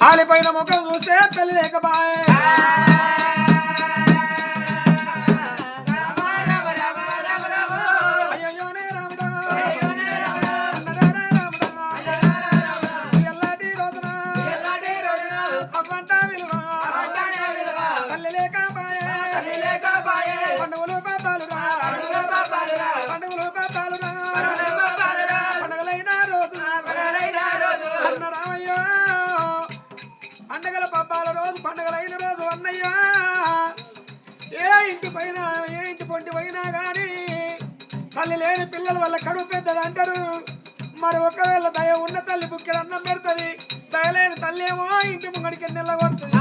ఆలిపోయిన ముఖం చూస్తే తల్లి లేకపాయే అయ్యయ్యోనే రాముడా ఎల్లాటి రోజున అవ్వంట విలువ తల్లి లేకపాయే పండుగలు పాపాలురా పండుగలు పాపాలురా పండుగలైన రోజు అన్న రామయ్య పండుగల పబ్బాల రోజు పండుగలైన రోజు అన్నయ్య ఏ ఇంటి పైన ఏ ఇంటి పొంటి పోయినా గాని తల్లి లేని పిల్లల వల్ల కడుపు పెద్దది అంటారు మరి ఒకవేళ దయ ఉన్న తల్లి బుక్కెడు అన్నం పెడుతుంది దయలేని తల్లి ఏమో ఇంటి ముంగడికి నెల్ల కొడుతుంది